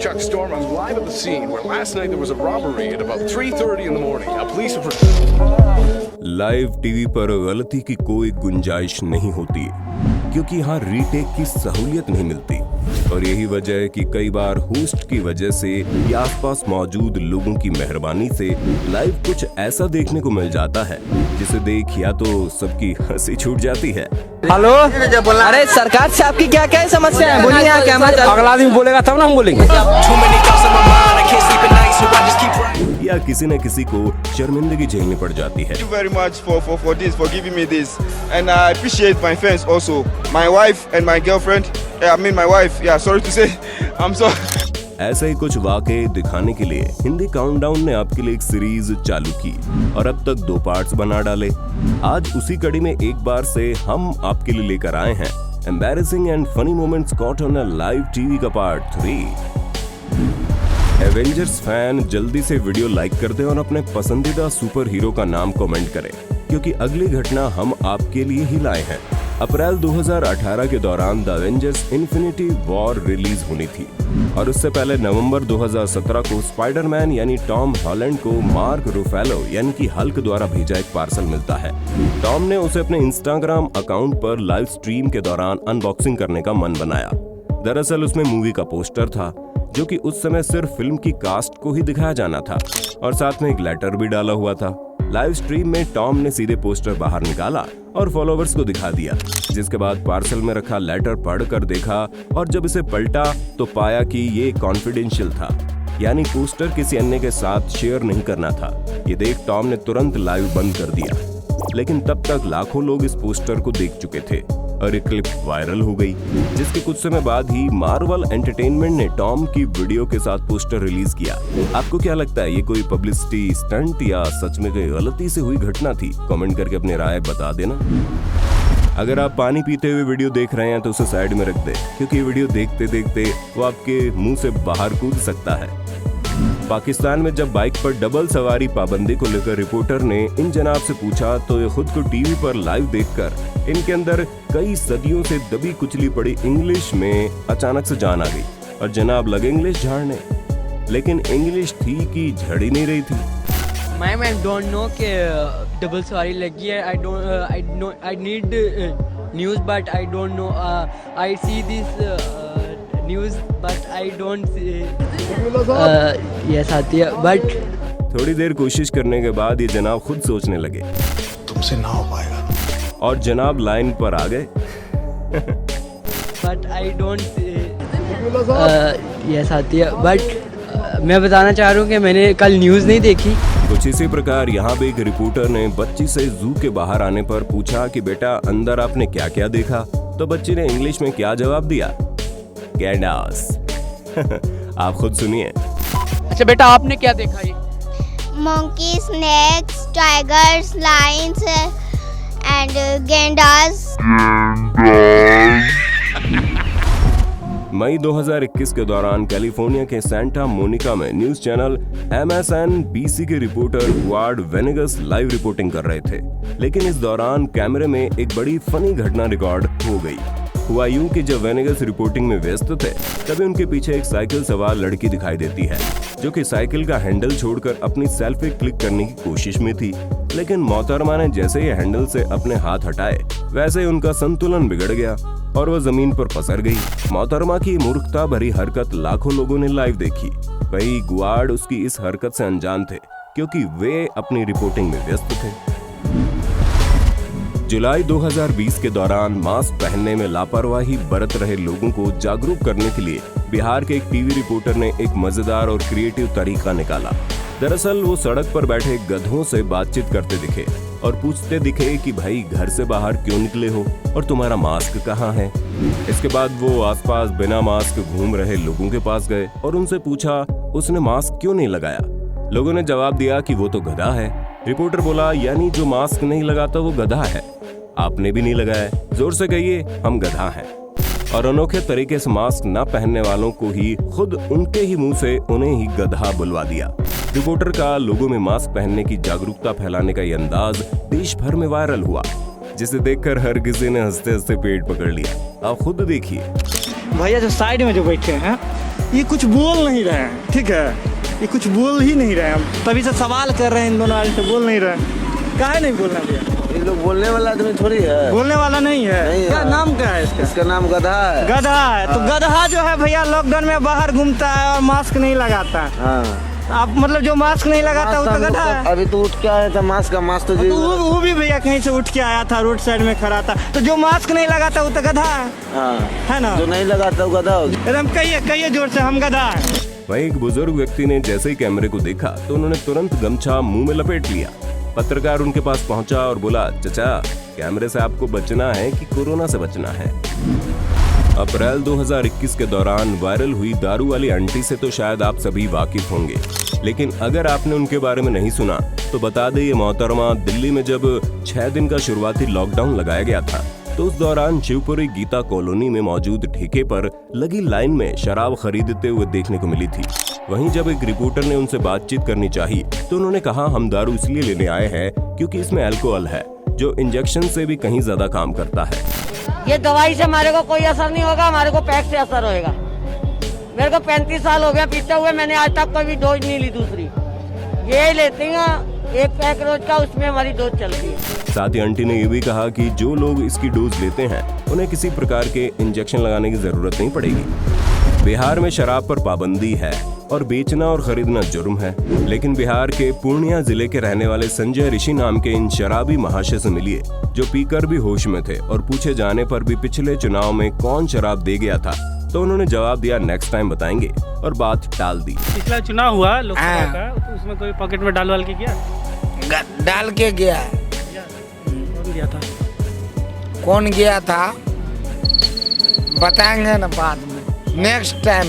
Chuck Storm. I'm live at the scene where last night there was a robbery at about 3:30 in the morning. Now police are... live TV पर गलती की कोई गुंजाइश नहीं होती क्योंकि यहाँ रीटेक की सहूलियत नहीं मिलती और यही वजह है कि कई बार होस्ट की वजह से या आसपास मौजूद लोगों की मेहरबानी से लाइव कुछ ऐसा देखने को मिल जाता है जिसे देख या तो सबकी हंसी छूट जाती है। हेलो, अरे सरकार से आपकी क्या क्या समस्या है, बोलिए। यहाँ कैमरा अगला आदमी बोलेगा तब ना हम बोलेंगे। या किसी न किसी को शर्मिंदगी झेलनी पड़ जाती है। Thank you very much for this, for giving me this, and I appreciate my fans also, my wife and my girlfriend. I mean my wife. Yeah, sorry to say, I'm sorry. ऐसे ही कुछ वाकये दिखाने के लिए Hindi countdown ने आपके लिए एक series चालू की और अब तक 2 पार्ट्स बना डाले। आज उसी कड़ी में एक बार से हम आपके लिए लेकर आए हैं embarrassing and funny moments caught on a live TV का पार्ट 3। एवेंजर्स फैन जल्दी से वीडियो लाइक कर दें और अपने पसंदीदा सुपर हीरो का नाम कमेंट करें क्योंकि अगली घटना हम आपके लिए ही लाए हैं। अप्रैल 2018 के दौरान the Avengers infinity war release होनी थी और उससे पहले नवंबर 2017 को स्पाइडरमैन यानी टॉम हॉलैंड को मार्क रूफेलो यानी कि हल्क द्वारा भेजा एक पार्सल मिलता है। टॉम ने उसे अपने इंस्टाग्राम अकाउंट पर लाइव स्ट्रीम के दौरान अनबॉक्सिंग करने का मन बनाया। दरअसल उसमें मूवी का पोस्टर था जो कि उस समय सिर्फ फिल्म की कास्ट को ही दिखाया जाना था और साथ में एक लेटर भी डाला हुआ था। लाइव स्ट्रीम में टॉम ने सीधे पोस्टर बाहर निकाला और फॉलोवर्स को दिखा दिया, जिसके बाद पार्सल में रखा लेटर पढ़कर देखा और जब इसे पलटा तो पाया कि ये कॉन्फिडेंशियल था, यानी पोस्टर किसी अन्य के साथ शेयर नहीं करना था। ये देख टॉम ने तुरंत लाइव बंद कर दिया, लेकिन तब तक लाखों लोग इस पोस्टर को देख चुके थे और ये क्लिप वायरल हो गई, जिसके कुछ समय बाद ही मार्वल एंटरटेनमेंट ने टॉम की वीडियो के साथ पोस्टर रिलीज किया। आपको क्या लगता है, ये कोई पब्लिसिटी स्टंट या सच में कोई गलती से हुई घटना थी? कमेंट करके अपनी राय बता देना। अगर आप पानी पीते हुए वीडियो देख रहे हैं तो उसे साइड में रख दे क्योंकि वीडियो देखते देखते वो आपके मुंह से बाहर कूद सकता है। पाकिस्तान में जब बाइक पर डबल सवारी पाबंदी को लेकर रिपोर्टर ने इन जनाब से पूछा तो ये खुद को टीवी पर लाइव देखकर इनके अंदर कई सदियों से दबी कुचली पड़ी इंग्लिश में अचानक से जान आ गई और जनाब लगे इंग्लिश झाड़ने, लेकिन इंग्लिश थी कि झड़ ही नहीं रही थी। मैम आई डोंट नो कि डबल सवारी लगी है। I need news but I don't know. I see this news but I don't yes आती है बट थोड़ी देर कोशिश करने के बाद ये जनाब खुद सोचने लगे तुमसे ना हो पाएगा और जनाब लाइन पर आ गए। बट आई डोंट यस आती है बट मैं बताना चाह रहा हूँ कि मैंने कल न्यूज़ नहीं देखी। कुछ इसी प्रकार यहाँ पे एक रिपोर्टर ने बच्ची से जू के बाहर आने पर पूछा कि बेटा अंदर आपने क्या क्या देखा, तो बच्ची ने इंग्लिश में क्या जवाब दिया? गैंडास। आप खुद सुनिए। अच्छा बेटा आपने क्या देखा? ये monkey, snakes, tigers, lions and gandals. मई 2021 के दौरान कैलिफोर्निया के सेंटा मोनिका में न्यूज चैनल MSNBC के रिपोर्टर गुआर्ड वेनेगस लाइव रिपोर्टिंग कर रहे थे, लेकिन इस दौरान कैमरे में एक बड़ी फनी घटना रिकॉर्ड हो गई। हुआ यूं कि जब वेनेगस रिपोर्टिंग में व्यस्त थे तभी उनके पीछे एक साइकिल सवार लड़की दिखाई देती है जो कि साइकिल का हैंडल छोड़कर अपनी सेल्फी क्लिक करने की कोशिश में थी, लेकिन मोहतरमा ने जैसे ही हैंडल से अपने हाथ हटाए वैसे ही उनका संतुलन बिगड़ गया और वह जमीन पर पसर गई। मोहतरमा की मूर्खता भरी हरकत लाखों लोगों ने लाइव देखी। वही गुआर्ड उसकी इस हरकत से अनजान थे क्योंकि वे अपनी रिपोर्टिंग में व्यस्त थे। जुलाई 2020 के दौरान मास्क पहनने में लापरवाही बरत रहे लोगों को जागरूक करने के लिए बिहार के एक टीवी रिपोर्टर ने एक मजेदार और क्रिएटिव तरीका निकाला। दरअसल वो सड़क पर बैठे गधों से बातचीत करते दिखे और पूछते दिखे कि भाई घर से बाहर क्यों निकले हो और तुम्हारा मास्क कहाँ है। इसके बाद वो आसपास बिना मास्क घूम रहे लोगों के पास गए और उनसे पूछा उसने मास्क क्यों नहीं लगाया। लोगों ने जवाब दिया कि वो तो गधा है। रिपोर्टर बोला यानी जो मास्क नहीं लगाता वो गधा है, आपने भी नहीं लगाया, जोर से कहिए हम गधा हैं। और अनोखे तरीके से मास्क न पहनने वालों को ही खुद उनके ही मुंह से उन्हें ही गधा बुलवा दिया। रिपोर्टर का लोगों में मास्क पहनने की जागरूकता फैलाने का ये अंदाज देश भर में वायरल हुआ, जिसे देखकर हर किसी ने हंसते हंसते पेट पकड़ लिया। आप खुद देखिए। भैया जो साइड में जो बैठे हैं ये कुछ बोल नहीं रहे हैं, ठीक है, ये कुछ बोल ही नहीं रहे हैं। हम तभी से सवाल कर रहे हैं इन दोनों आदमी से, बोल नहीं रहे। काहे नहीं बोलना भैया? ये लोग बोलने वाला आदमी थोड़ी है, बोलने वाला नहीं है। क्या नाम क्या है इसका? इसका नाम गधा है। गधा है। तो गधा जो है भैया लॉकडाउन में बाहर घूमता है और मास्क नहीं लगाता है। हाँ। आप मतलब जो मास्क नहीं लगाता वो तो गधा है। अभी तो उठ के आया था मास्क का, मास्क तो वो भी भैया कहीं से उठ के आया था, रोड साइड में खड़ा था। तो जो मास्क नहीं लगाता वो तो गधा है। हाँ। है ना? जो नहीं लगाता वो गधा होगा। एकदम कहिए जोर से, हम गधा है। वहीं एक बुजुर्ग व्यक्ति ने जैसे ही कैमरे को देखा तो उन्होंने तुरंत गमछा मुंह में लपेट लिया। पत्रकार उनके पास पहुंचा और बोला, चचा, कैमरे से आपको बचना है कि कोरोना से बचना है? अप्रैल 2021 के दौरान वायरल हुई दारू वाली आंटी से तो शायद आप सभी वाकिफ होंगे, लेकिन अगर आपने उनके बारे में नहीं सुना तो बता दे, ये मोहतरमा दिल्ली में जब 6 दिन का शुरुआती लॉकडाउन लगाया गया था तो उस दौरान शिवपुरी गीता कॉलोनी में मौजूद ठेके पर लगी लाइन में शराब खरीदते हुए देखने को मिली थी। वहीं जब एक रिपोर्टर ने उनसे बातचीत करनी चाहिए तो उन्होंने कहा, हम दारू इसलिए लेने आए हैं क्योंकि इसमें अल्कोहल है जो इंजेक्शन से भी कहीं ज्यादा काम करता है। ये दवाई से हमारे को कोई असर नहीं होगा, हमारे को पैक से असर होएगा। मेरे को 35 साल हो गया पीते हुए, मैंने आज तक कोई भी डोज नहीं ली दूसरी। ये लेते हैं एक पैक रोज का, उसमें हमारी डोज चलती है। साथ ही आंटी ने ये भी कहा कि जो लोग इसकी डोज लेते हैं उन्हें किसी प्रकार के इंजेक्शन लगाने की जरूरत नहीं पड़ेगी। बिहार में शराब पर पाबंदी है और बेचना और खरीदना जुर्म है, लेकिन बिहार के पूर्णिया जिले के रहने वाले संजय ऋषि नाम के इन शराबी महाशय से मिलिए जो पीकर भी होश में थे और पूछे जाने पर भी पिछले चुनाव में कौन शराब दे गया था तो उन्होंने जवाब दिया, नेक्स्ट टाइम बताएंगे, और बात टाल दी। पिछला चुनाव हुआ लोकसभा का, तो उसमें कोई पॉकेट में डाल के गया? डाल के गया। कौन गया था? कौन गया था बताएंगे ना बाद में, नेक्स्ट टाइम।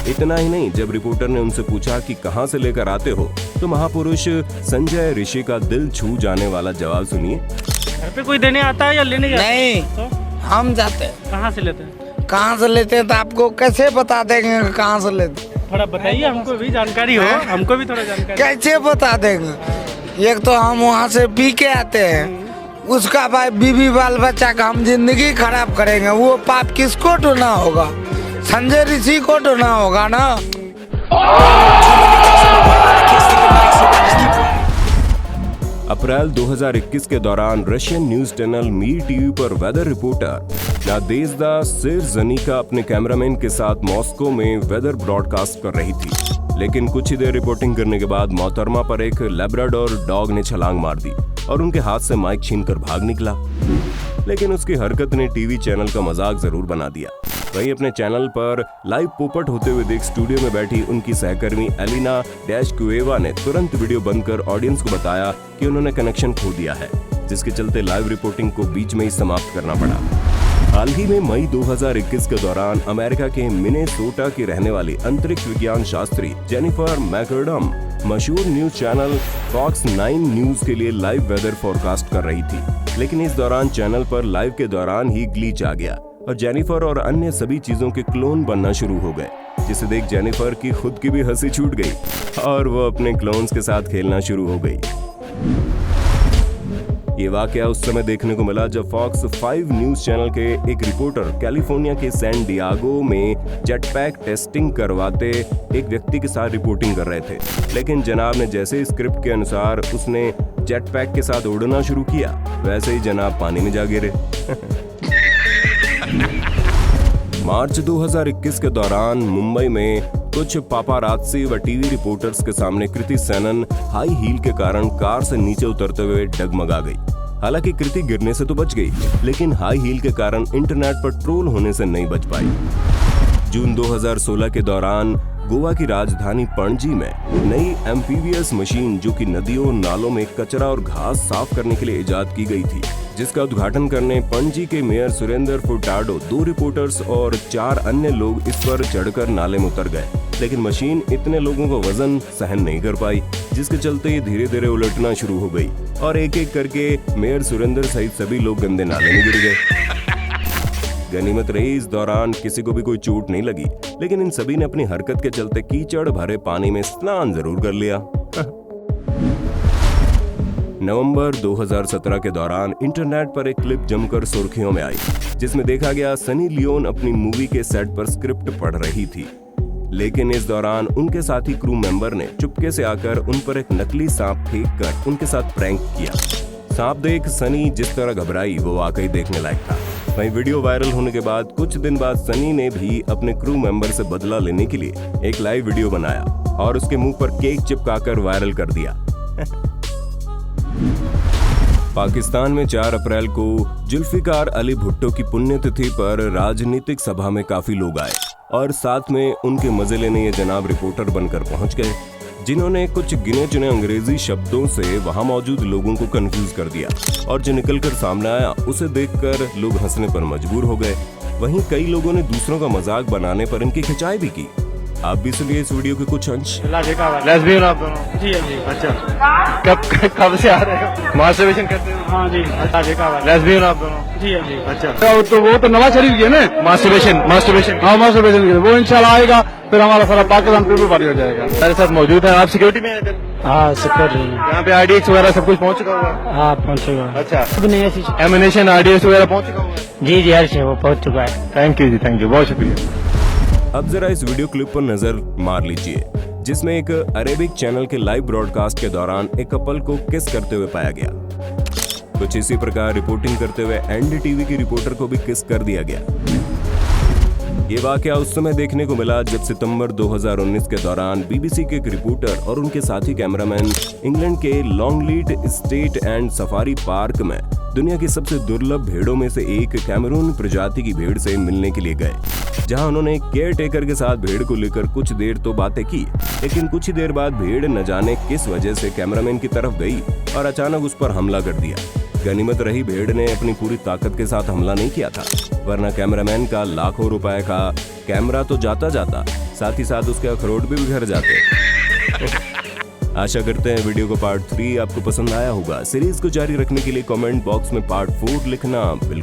इतना ही नहीं, जब रिपोर्टर ने उनसे पूछा कि कहां से लेकर आते हो तो महापुरुष संजय ऋषि का दिल छू जाने वाला जवाब सुनिए। घर पे कोई देने आता है या लेने जाता है? नहीं, तो? हम जाते हैं। कहाँ से लेते हैं? कहाँ से लेते हैं तो आपको कैसे बता देंगे कहाँ से लेते? थोड़ा बताइए, हमको भी जानकारी हो, हमको भी थोड़ा जानकारी। कैसे बता देंगे? एक तो हम वहाँ से पी के आते हैं, उसका भाई बीवी बाल बच्चा का हम जिंदगी खराब करेंगे। वो पाप किसको ढूंढना होगा? संजय ऋषि को ढूंढना होगा ना। अप्रैल 2021 के दौरान Russian news channel Mir TV पर वेदर रिपोर्टर नादेजदा सिरजनिका अपने कैमरामैन के साथ मॉस्को में वेदर ब्रॉडकास्ट कर रही थी, लेकिन कुछ ही देर रिपोर्टिंग करने के बाद मोहतरमा पर एक लैब्राडोर डॉग ने छलांग मार दी और उनके हाथ से माइक छीनकर भाग निकला। लेकिन उसकी हरकत ने टीवी चैनल का मजाक जरूर बना दिया। वहीं अपने चैनल पर लाइव पोपट होते हुए देख स्टूडियो में बैठी उनकी सहकर्मी एलिना डैशकुएवा ने तुरंत वीडियो बंद कर ऑडियंस को बताया कि उन्होंने कनेक्शन खो दिया है, जिसके चलते लाइव रिपोर्टिंग को बीच में ही समाप्त करना पड़ा। हाल ही में मई 2021 के दौरान अमेरिका के मिनेसोटा की रहने वाली अंतरिक्ष विज्ञान शास्त्री जेनिफर मैकर्डम मशहूर न्यूज चैनल फॉक्स 9 न्यूज के लिए लाइव वेदर फोरकास्ट कर रही थी, लेकिन इस दौरान चैनल पर लाइव के दौरान ही ग्लिच आ गया और जेनिफर और अन्य सभी चीजों के क्लोन बनना शुरू हो गए, जिसे देख जेनिफर की खुद की भी हंसी छूट गई और वो अपने क्लोन्स के साथ खेलना शुरू हो गई। ये वाकया उस समय देखने को मिला जब फॉक्स 5 न्यूज चैनल के एक रिपोर्टर कैलिफोर्निया के सैन डियागो में जेटपैक टेस्टिंग करवाते एक व्यक्ति के साथ रिपोर्टिंग कर रहे थे, लेकिन जनाब ने जैसे स्क्रिप्ट के अनुसार उसने जेटपैक के साथ उड़ना शुरू किया, वैसे ही जनाब पानी में जा गिरे। मार्च 2021 के दौरान मुंबई में कुछ पापारात्सी व टीवी रिपोर्टर्स के सामने कृति सेनन हाई हील के कारण कार से नीचे उतरते हुए डगमगा गई। हालांकि कृति गिरने से तो बच गई, लेकिन हाई हील के कारण इंटरनेट पर ट्रोल होने से नहीं बच पाई। जून 2016 के दौरान गोवा की राजधानी पणजी में नई एम्फीबियस मशीन जो कि नदियों नालों में कचरा और घास साफ करने के लिए इजाद की गई थी, जिसका उद्घाटन करने पणजी के मेयर सुरेंद्र फुर्टाडो, 2 रिपोर्टर्स और 4 अन्य लोग इस पर चढ़कर नाले में उतर गए, लेकिन मशीन इतने लोगों का वजन सहन नहीं कर पाई, जिसके चलते ये धीरे धीरे उलटना शुरू हो गई और एक एक करके मेयर सुरेंद्र सहित सभी लोग गंदे नाले में गिर गए। गनीमत रही इस दौरान किसी को भी कोई चोट नहीं लगी, लेकिन इन सभी ने अपनी हरकत के चलते कीचड़ भरे पानी में स्नान जरूर कर लिया। नवंबर 2017 के दौरान इंटरनेट पर एक क्लिप जमकर सुर्खियों में आई, जिसमें देखा गया सनी लियोन अपनी मूवी के सेट पर स्क्रिप्ट पढ़ रही थी। लेकिन इस दौरान उनके साथी क्रू मेंबर ने चुपके से आकर उन पर एक नकली सांप फेंक कर उनके साथ प्रैंक किया। सांप देख सनी जिस तरह घबराई वो वाकई देखने लायक था। वहीं वीडियो वायरल होने के बाद कुछ दिन बाद सनी ने भी अपने क्रू मेंबर से बदला लेने के लिए एक लाइव वीडियो बनाया और उसके मुंह पर केक चिपकाकर वायरल कर दिया। पाकिस्तान में 4 अप्रैल को जुल्फिकार अली भुट्टो की पुण्यतिथि पर राजनीतिक सभा में काफी लोग आए और साथ में उनके मजे लेने ये जनाब रिपोर्टर बनकर पहुंच गए, जिन्होंने कुछ गिने चुने अंग्रेजी शब्दों से वहां मौजूद लोगों को कंफ्यूज कर दिया और जो निकलकर सामने आया उसे देखकर लोग हंसने पर मजबूर हो गए। वहीं कई लोगों ने दूसरों का मजाक बनाने पर इनकी खिंचाई भी की। आप भी सुनिए इस वीडियो के कुछ अंश। लेस्बियन आप दोनों? जी जी। अच्छा, कब से आ रहे हो? मास्टरबेशन करते हैं? हाँ जी। लेस्बियन आप दोनों? जी जी। अच्छा, तो वो तो नवाज शरीफ की है ना मास्टरबेशन? हाँ मास्टरबेशन, वो इंशाल्लाह आएगा, फिर हमारा सारा पाकिस्तान पीपल पार्टी हो जाएगा। मेरे साथ मौजूद है, आप सिक्योरिटी में हैं? हाँ सिक्योरिटी। यहाँ पे IDX वगैरह सब कुछ पहुँच चुका हुआ? हाँ पहुँच चुका। अच्छा, एमिनेशन IDX वगैरह पहुँच चुका हुआ? जी जी, हर चीज वो पहुँच चुका है। थैंक यू जी, थैंक यू, बहुत शुक्रिया। अब जरा इस वीडियो क्लिप पर नजर मार लीजिए, जिसमें एक अरेबिक चैनल के लाइव ब्रॉडकास्ट के दौरान एक कपल को किस करते हुए पाया गया। कुछ इसी प्रकार रिपोर्टिंग करते हुए NDTV की रिपोर्टर को भी किस कर दिया गया। ये वाकया उस समय देखने को मिला जब सितंबर 2019 के दौरान BBC के एक रिपोर्टर और उनके साथी कैमरामैन इंग्लैंड के लॉन्गलीट स्टेट एंड सफारी पार्क में दुनिया की सबसे दुर्लभ भेड़ों में से एक कैमरून प्रजाति की भेड़ से मिलने के लिए गए, जहां उन्होंने केयर टेकर के साथ भेड़ को लेकर कुछ देर तो बातें की, लेकिन कुछ ही देर बाद भेड़ न जाने किस वजह से कैमरामैन की तरफ गई और अचानक उस पर हमला कर दिया। गनीमत रही भेड़ ने अपनी पूरी ताकत के साथ हमला नहीं किया था, वरना कैमरामैन का लाखों रुपए का कैमरा तो जाता साथ ही साथ उसके अखरोट भी बिखर जाते। आशा करते हैं वीडियो को पार्ट 3 आपको पसंद आया होगा। सीरीज को जारी रखने के लिए कमेंट बॉक्स में पार्ट 4 लिखना बिल्कुल